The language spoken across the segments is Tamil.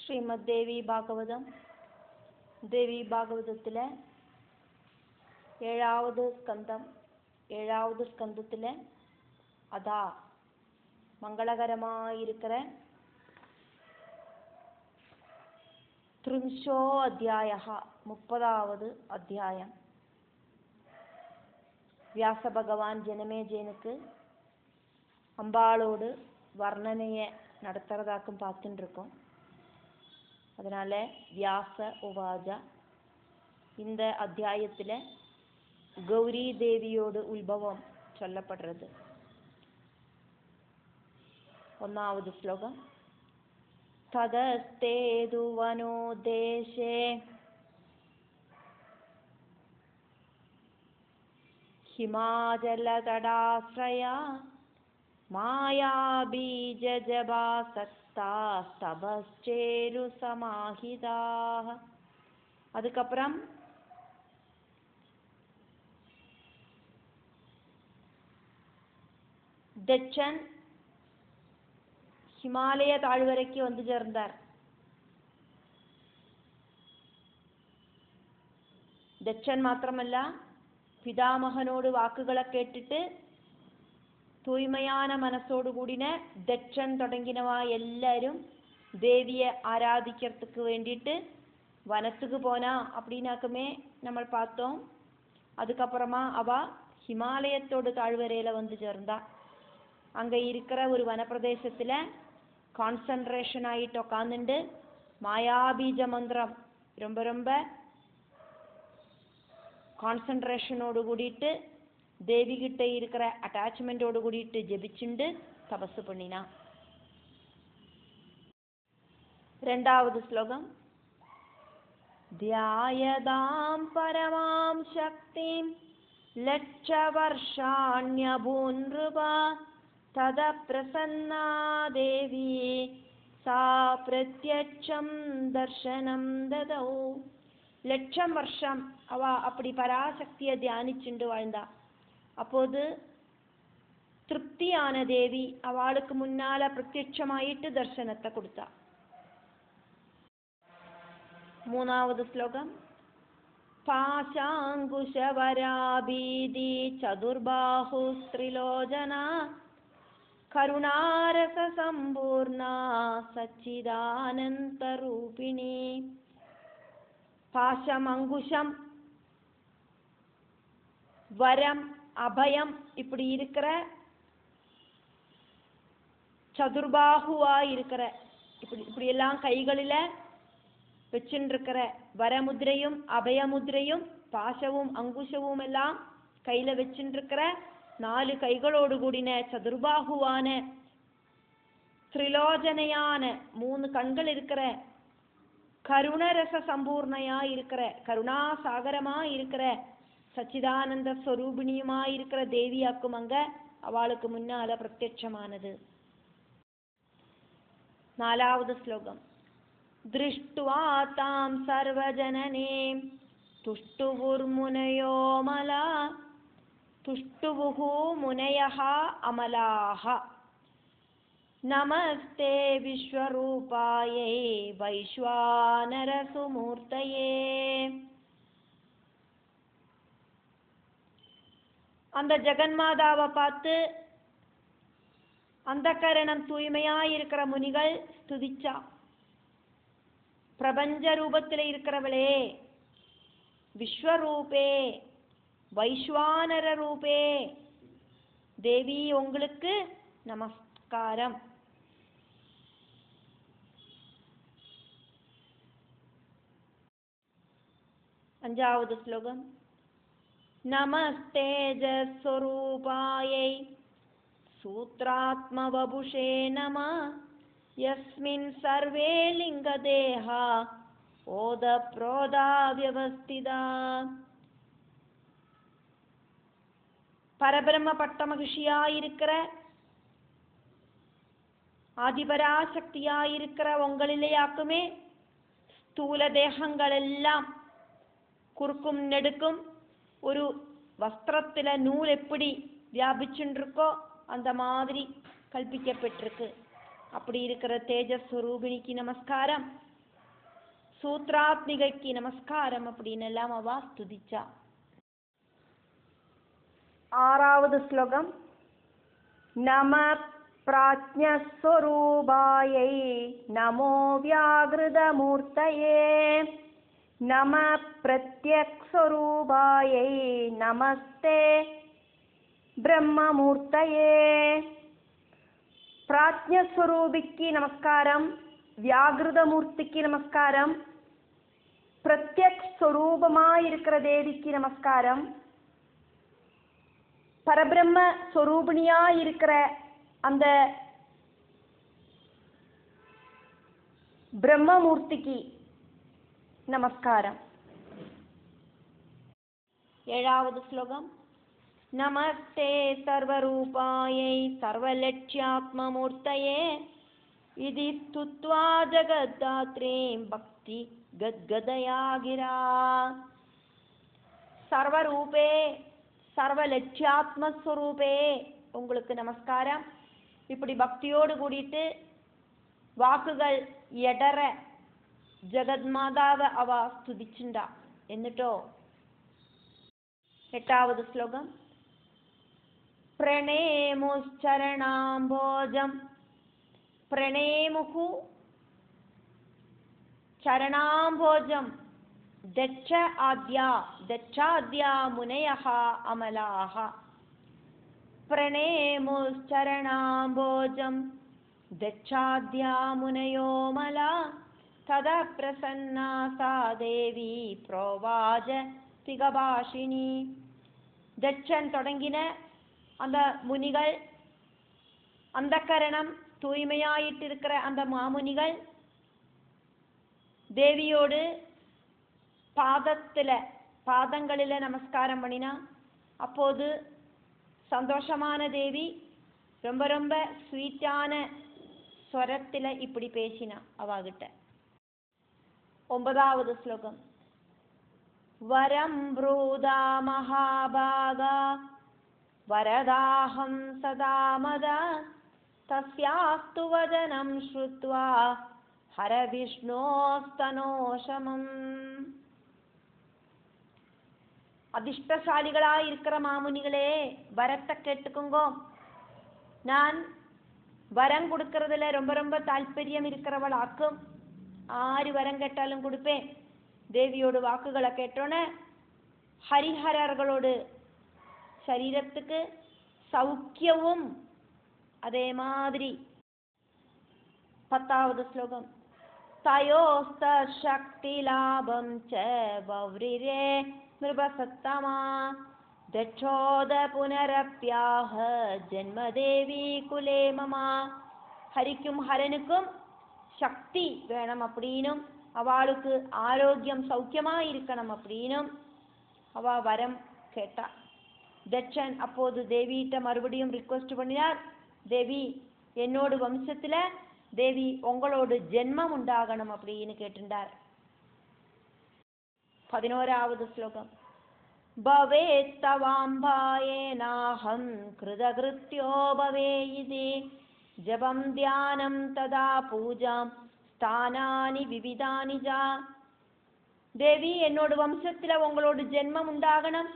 ശ്രീമദ് ദേവി ഭാഗവതം ദേവി ഭാഗവതത്തിലെ ஏழாவது ஸ்கந்தத்திலே அதா மங்களகரமாயிருக்கிற 30 அத்தியாயம் 30வது அத்தியாயம் வியாச பகவான் ஜனமேஜயனுக்கு அம்பாளோடு வர்ணனையை நடத்துறதாக்கும் பார்த்துட்டு இருக்கோம். அதனால வியாச உவாஜா இந்த அத்தியாயத்தில் கௌரி தேவியோடு உத்பவம் சொல்லப்படுறது. 1வது ஸ்லோகம். ததஸ்தேது வனோ தேசே ஹிமாச்சலதடாஸ்ரயா மாயா பீஜஜபாசக்தா தபஸ்சேரு சமாஹிதாக. அதுக்கப்புறம் தட்சன் ஹிமாலய தாழ்வரைக்கு வந்து சேர்ந்தார். ദക്ഷൻ മാത്രമല്ല, പിതാമഹനോട് വാക്കുകളെ കേട്ടിട്ട് തൂയ്മயான മനസ്സോടുകൂടിന ദക്ഷൻ തുടങ്ങിനവ എല്ലാവരും தேவியை ஆராதிக்கிறதுக்கு வேண்டிட்டு வனத்துக்கு போனா அப்படின்னாக்குமே நம்ம பார்த்தோம். அதுக்கப்புறமா அவ ஹிமாலயத்தோடு தாழ்வரையில வந்து சேர்ந்தா. அங்க இருக்கிற ஒரு வனப்பிரதேசத்துல கான்சன்ட்ரேஷன் ஆகிட்டு உட்காந்துண்டு மாயாபீஜ மந்திரம் ரொம்ப ரொம்ப கான்சன்ட்ரேஷனோடு கூடிட்டு தேவி கிட்ட இருக்கிற அட்டாச்மெண்டோடு கூடிட்டு ஜெபிச்சுண்டு தபசு பண்ணினா. 2வது ஸ்லோகம். தியாயதாம் பரமாம் சக்திம் லட்சவர்ஷாண்யபூன்ருபா தத பிரசன்னா தேவி சா பிரத்யட்சம் தர்சனம் ததௌ. 1,00,000 வருஷம் அவ அப்படி பராசக்தியை தியானிச்சுண்டு வாழ்ந்தா. அப்போது திருப்தியான தேவி அவளுக்கு முன்னால பிரத்யட்சமாயிட்டு தர்சனத்தை கொடுத்தா. 3வது ஸ்லோகம். பாசாங்குஷவராபீதி சதுர்பாஹு ஸ்திரிலோஜனா கருணாரச சம்பூர்ணா சச்சிதானந்த ரூபிணி. பாசம், அங்குஷம், வரம், அபயம் இப்படி இருக்கிற சதுர்பாகுவா இருக்கிற இப்படி எல்லாம் கைகளில வச்சுருக்கிற வரமுதிரையும் அபயமுதிரையும் பாசவும் அங்குஷவும் எல்லாம் கையில வச்சுருக்கிற 4 கைகளோடு கூடின சதுர்பாகுவான திரிலோஜனையான 3 கண்கள் இருக்கிற கருணரச சம்பூர்ணையா இருக்கிற கருணாசாகரமா இருக்கிற சச்சிதானந்த ஸ்வரூபிணியுமா இருக்கிற தேவியாக்கும் அங்க அவளுக்கு முன்னால பிரத்யட்சமானது. 4வது ஸ்லோகம். திருஷ்டுவா தாம் சர்வஜனனே துஷ்டுவுர்முனயோ மலா துஷ்டுவுஹு முனயஹ அமலாஹ நமஸ்தே விஸ்வரூபாயை வைஸ்வானர சுமூர்த்தயே. அந்த ஜெகன்மாதாவை பார்த்து அந்த கரணம் தூய்மையாயிருக்கிற முனிகள் ஸ்துதிச்சா. பிரபஞ்ச ரூபத்தில் இருக்கிறவளே, விஸ்வரூபே, வைஸ்வானர ரூபே, தேவி உங்களுக்கு நமஸ்காரம். 5வது ஸ்லோகம். நமஸ்தேஜஸ்வரூபாயை சூத்ராத்மவபுஷே நம யஸ்மின் சர்வே லிங்கதேஹா ஓத ப்ரோதா வியவஸ்திதா. பரபிரம்ம பட்ட மகிழ்ச்சியாயிருக்கிற ஆதிபராசக்தியாயிருக்கிற உங்களிலேயாக்குமே ஸ்தூல தேகங்கள் எல்லாம் குறுக்கும் நெடுக்கும் ஒரு வஸ்திரத்துல நூல் எப்படி வியாபிச்சுருக்கோ அந்த மாதிரி கல்பிக்கப்பட்டிருக்கு. அப்படி இருக்கிற தேஜஸ்வரூபிணிக்கு நமஸ்காரம். சூத்ராத்மிகைக்கு நமஸ்காரம் அப்படின்னு எல்லாம் அவ ஸ்துதிச்சா. ஆறாவது ஸ்லோகம். நம பிராஜ்ஞஸ்வரூபாயை நமோ வியாகிருதமூர்த்தயே நம பிரத்யக்ஸ்வரூபாயை நமஸ்தே பிரம்மமூர்த்தயே. பிராஜ்ஞஸ்வரூபிக்கு நமஸ்காரம், வியாகிருதமூர்த்திக்கு நமஸ்காரம், பிரத்யக் ஸ்வரூபமாயிருக்கிற தேவிக்கு நமஸ்காரம், பரபிரம்ம ஸ்வரூபிணியாயிருக்கிற அந்த பிரம்மமூர்த்திக்கு நமஸ்காரம். ஏழாவது ஸ்லோகம். நமஸ்தே சர்வரூபாயை சர்வலட்சியாத்மமூர்த்தயே இதி ஸ்துத்வா ஜகத்தாத்ரீம் பக்தி கத்கதயா கிரா. சர்வரூபே சர்வலட்சியாத்மஸ்வரூபே உங்களுக்கு நமஸ்காரம். இப்படி பக்தியோடு கூடிட்டு വാക്കുകൾ എടറ ജഗന്മാതാവ് അവ സ്തുതിച്ചിണ്ട. എന്നിട്ടോ എട്ടാவது ശ്ലോകം. പ്രണേമുശ്ചരണാംബോജം പ്രണേമുഹു ചരണാംബോജം ദക്ഷാദ്യാ മുനയഃ അമലാഃ. പ്രണേമുശ്ചരണാംബോജം ദക്ഷാദ്യാ മുനയോ മലാ തദ പ്രസന്നാ സാ ദേവി പ്രോവാച തികഭാഷിണി. ദക്ഷൻ തുടങ്ങിന அந்த முனிகள், அந்த கரணம் தூய்மையாயிட்டு இருக்கிற அந்த மாமுனிகள் தேவியோடு பாதங்களில நமஸ்காரம் பண்ணினா. அப்போது சந்தோஷமான தேவி ரொம்ப ரொம்ப ஸ்வீட்டான ஸ்வரத்தில இப்படி பேசினா அவகிட்ட. ஒன்பதாவது ஸ்லோகம். வரம் ப்ரூதா மகாபாகா வரதாஹம் சதா மதா தஸ்யாஸ்து வதனம் ஸ்ருத்வா ஹர விஷ்ணோஸ்தனோஷமம். அதிர்ஷ்டசாலிகளாய் இருக்கிற மாமுனிகளே, வரத்தை கேட்டுக்குங்கோ. நான் வரம் கொடுக்கறதுல ரொம்ப ரொம்ப தாற்பயம் இருக்கிறவள் ஆக்கும். ஆறு வரம் கேட்டாலும் கொடுப்பேன். தேவியோட வாக்குகளை கேட்டோன்னே ஹரிஹரர்களோடு சரீரத்துக்கு சௌக்கியவும் அதே மாதிரி. பத்தாவது ஸ்லோகம். தயோஸ்த சக்தி லாபம் ச வவ்ரிரே நிருபசத்தமா தட்சோத புனரப்யாக ஜென்மதேவி குலே மமா. ஹரிக்கும் ஹரனுக்கும் சக்தி வேணும் அப்படின்னும் அவளுக்கு ஆரோக்கியம் சௌக்கியமா இருக்கணும் அப்படின்னும் அவ வரம் கேட்டா. தட்சன் அப்போது தேவியிட்ட மறுபடியும் ரிக்வெஸ்ட் பண்ணினார். தேவி, என்னோட வம்சத்துல தேவி உங்களோட ஜென்மம் உண்டாகணும் அப்படின்னு கேட்டுண்டார். 11வது ஸ்லோகம். பவேத்தவாம்பாயேனாஹம் கிருதகிருத்யோ பவேயிதி ஜபம் தியானம் ததா பூஜாம் ஸ்தானானி விவிதானி ஜா. தேவி, என்னோட வம்சத்துல உங்களோட ஜென்மம் உண்டாகணும்.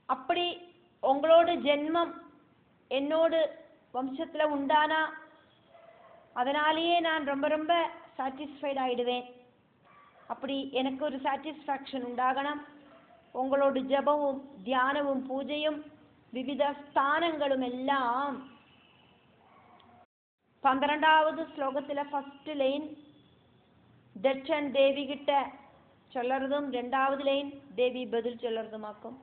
அப்படி உங்களோட ஜென்மம் என்னோட வம்சத்துல உண்டானா அதனாலேயே நான் ரொம்ப ரொம்ப சாட்டிஸ்ஃபைட் ஆயிடுவேன். அப்படி எனக்கு ஒரு சாட்டிஸ்ஃபேக்ஷன் உண்டாகணும். உங்களோட ஜபமும் தியானமும் பூஜையும் விவித ஸ்தானங்களும் எல்லாம். 12வது ஸ்லோகத்துல ஃபர்ஸ்ட் லைன் தட்சன் தேவி கிட்ட சொல்லறதும் 2வது லைன் தேவி பதில் சொல்லறதுமாக்கும்.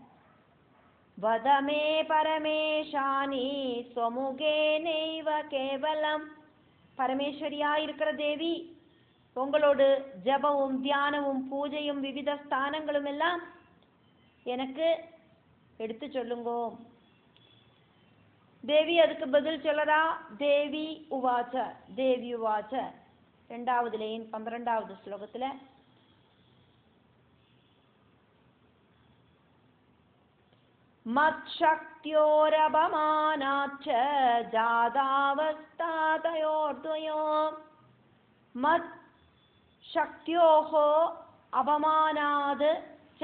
வதமே பரமேஷானி ஸ்வமுகே நைவ கேவலம். பரமேஸ்வரியா இருக்கிற தேவி, உங்களோட ஜபமும் தியானமும் பூஜையும் விவித ஸ்தானங்களும் எல்லாம் எனக்கு எடுத்து சொல்லுங்கோ. தேவி அதுக்கு பதில் சொல்லறா. தேவி உவாச்ச 2வது லைன் 12வது ஸ்லோகத்துல. மத்சக்தியோரபமானாச்ச ஜாதாவஸ்தாதயோர்த்வயோ मत् शक्त्योः अपमानाद् च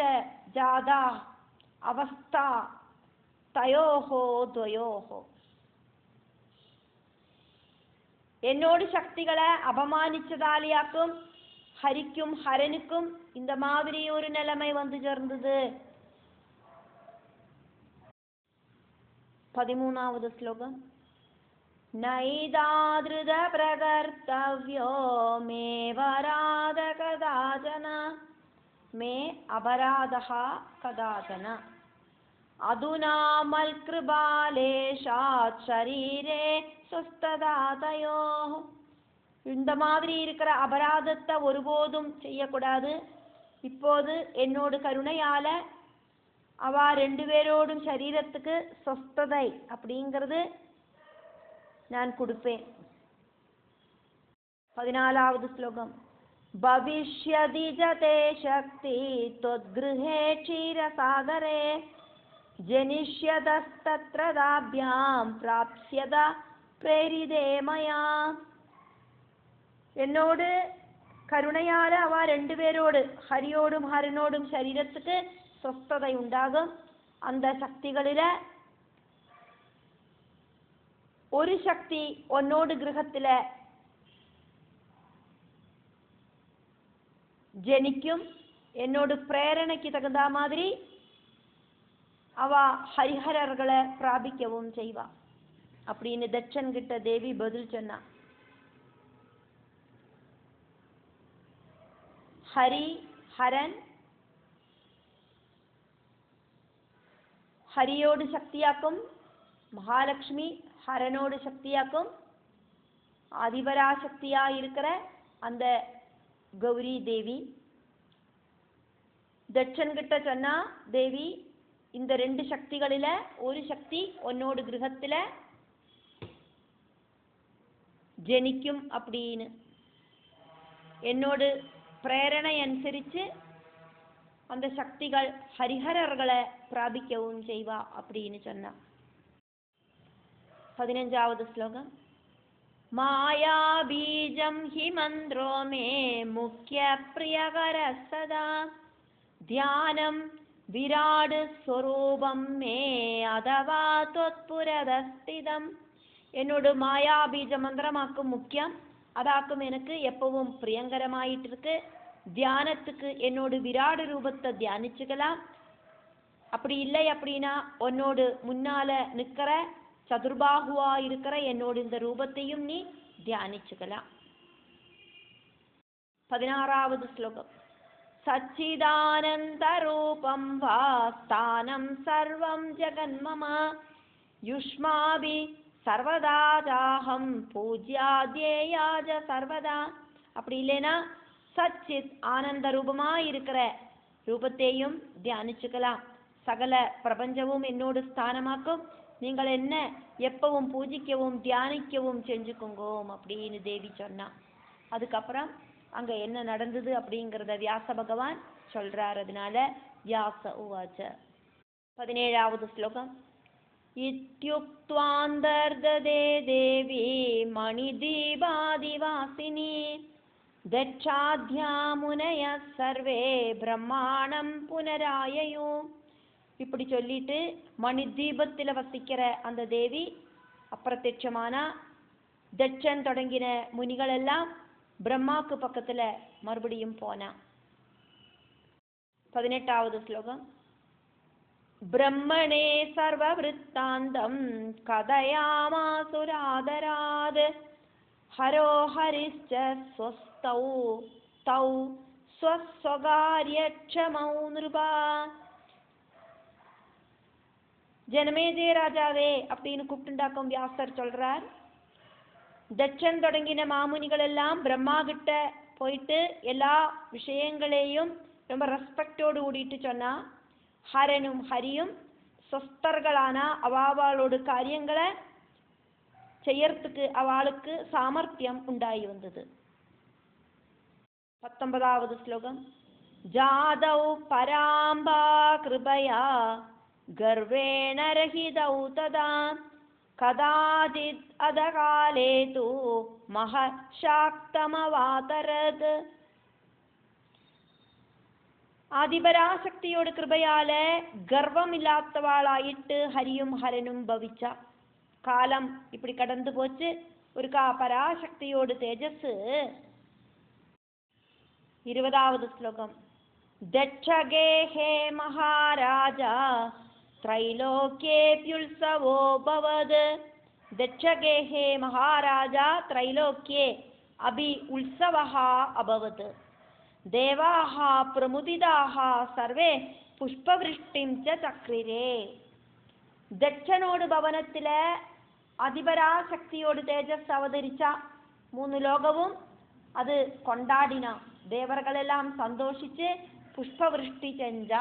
जाता अवस्था तयोः द्वयोः. என்னோடு சக்திகளை அபமானிச்சதாலியாக்கும் ஹரிக்கும் ஹரனுக்கும் இந்த மாதிரி ஒரு நிலைமை வந்து சேர்ந்தது. 13வது ஸ்லோகம். நைதாத்ருத பிரகர்த்தவ்யோ மே வராத கதாச்சன மே அபராதஹ கதாச்சன அதுனா மல்கிருபாலேஷாத் ஷரீரே சுஸ்ததாதயோ. இந்த மாதிரி இருக்கிற அபராதத்தை ஒருபோதும் செய்யக்கூடாது. இப்போது என்னோடு கருணையால அவ ரெண்டு பேரோடும் சரீரத்துக்கு சொஸ்ததை அப்படிங்கிறது நான் கொடுப்பேன். 14வது ஸ்லோகம். பவிஷ்யதி ஜதே சக்தி தொத்கிருஹே க்ஷீரசாகரே ஜனிஷ்யதஸ்தத்ரதாப்யாம் ப்ராப்ஸ்யத பிரேரிதே மயா. என்னோடு கருணையால அவ ரெண்டு பேரோடு ஹரியோடும் ஹரனோடும் சரீரத்துக்கு சொஸ்ததை உண்டாகும். அந்த சக்திகளில ஒரு சக்தி உன்னோடு கிரகத்துல ஜனிக்கும். என்னோடு பிரேரணைக்கு தகுந்த மாதிரி அவ ஹரிஹரர்களை பிராபிக்கவும் செய்வா அப்படின்னு தட்சன் கிட்ட தேவி பதில் சொன்னா. ஹரி ஹரன் ஹரியோடு சக்தியாக்கும், மகாலட்சுமி ஹரனோடு சக்தியாக்கும், ஆதிபராசக்தியா இருக்கிற அந்த கௌரி தேவி தட்சன் கிட்ட சொன்னா, தேவி இந்த ரெண்டு சக்திகளில ஒரு சக்தி உன்னோடு கிரகத்துல ஜனிக்கும் அப்படின்னு என்னோடு பிரேரணை அனுசரிச்சு அந்த சக்திகள் ஹரிஹரர்களை பிராபிக்கவும் செய்வா அப்படின்னு சொன்னா. 15வது ஸ்லோகம். மாயா பீஜம் ஹி மந்த்ரோ மே முக்கிய பிரியகர சதா தியானம் விராட் ஸ்வரூபம் மே அதவா தொத்புரதஸ்திதம். என்னோட மாயா பீஜ மந்திரமாக்கும் முக்கியம், அதாக்கும் எனக்கு எப்பவும் பிரியங்கரமாயிட்டு இருக்கு. தியானத்துக்கு என்னோடு விராடு ரூபத்தை தியானிச்சுக்கலாம். அப்படி இல்லை அப்படின்னா உன்னோடு முன்னால நிக்கிற சதுர்பாகுவா இருக்கிற என்னோடு இந்த ரூபத்தையும் நீ தியானிச்சுக்கலாம். 16வது ஸ்லோகம். சச்சிதானந்த ரூபம் வா ஸ்தானம் சர்வம் ஜெகன்மம யுஷ்மாபி சர்வதாஜாஹம் பூஜ்யாத்யேயாஜ சர்வதா. அப்படி இல்லைன்னா சச்சித் ஆனந்த ரூபமா இருக்கிற ரூபத்தையும் தியானிச்சுக்கலாம். சகல பிரபஞ்சமும் என்னோடு ஸ்தானமாக்கும், நீங்கள் என்ன எப்பவும் பூஜிக்கவும் தியானிக்கவும் செஞ்சுக்கோங்கோம் அப்படின்னு தேவி சொன்னா. அதுக்கப்புறம் அங்க என்ன நடந்தது அப்படிங்கிறத வியாச பகவான் சொல்றார். அதனால வியாச உவாச்ச. 17வது ஸ்லோகம். இத்யுக்த்வாந்தர்ததே தேவி மணிதீபாதிவாசினி தட்சாத்யா முனய சர்வே பிரம்மாணம் புனராயயோ. இப்படி சொல்லிட்டு மணி தீபத்தில் வசிக்கிற அந்த தேவி அப்பிரத்யட்சமானா. தட்சன் தொடங்கின முனிகள் எல்லாம் பிரம்மாக்கு பக்கத்துல மறுபடியும் போனா. 18வது ஸ்லோகம். பிரம்மணே சர்வ விருத்தாந்தம் கதயாமாசுராதராத் ஹரோ ஹரிஷ்ச ஸ்வஸ்தௌ தௌ ஸ்வஸ்வகாரியக்ஷமௌ நிருபா. ஜனமேஜய ராஜாவே அப்படின்னு கூப்பிட்டுண்டாக்கும் வியாசர் சொல்றார். தட்சன் தொடங்கின மாமுனிகள் எல்லாம் பிரம்மா கிட்ட போயிட்டு எல்லா விஷயங்களையும் ரொம்ப ரெஸ்பெக்டோடு கூடிட்டு சொன்னா. ஹரனும் ஹரியும் சொஸ்தர்களான அவாவாளோட காரியங்களை செய்யறதுக்கு அவளுக்கு சாமர்த்தியம் உண்டாகி வந்தது. 19வது ஸ்லோகம். ஜாதௌ பராம்பா கிருபயா கர்வேண ரஹிதௌ ததா കഥാചിത് അധകാലേ തു മഹശാക്തമവാതരത്. ആദിപരാശക്തിയോട് കൃപയാല് ഗർവമില്ലാത്തവാളായിട്ട് ഹരിയും ഹരനും ഭവിച്ച കാലം ഇപ്പടി കടന്നു പോച്ച്. ഒരു പരാശക്തിയോട് തേജസ്. 20வது ശ്ലോകം. ദക്ഷഗേഹേ മഹാരാജ ത്രൈലോക്യേപ്യുത്സവോ ഭവത്. ദക്ഷഗേഹേ മഹാരാജ ത്രൈലോക്യേ അഭി ഉത്സവഃ അഭവത്. ദേവാഃ പ്രമുദിതാഃ സർവേ പുഷ്പവൃഷ്ടിം ച ചക്രിരേ. ദക്ഷനോട് ഭവനത്തിലെ അതിപരാശക്തിയോട് തേജസ് അവതരിച്ച 3 ലോകവും അത് കൊണ്ടാടിന. ദേവകളെല്ലാം സന്തോഷിച്ച് പുഷ്പവൃഷ്ടി ചെഞ്ച.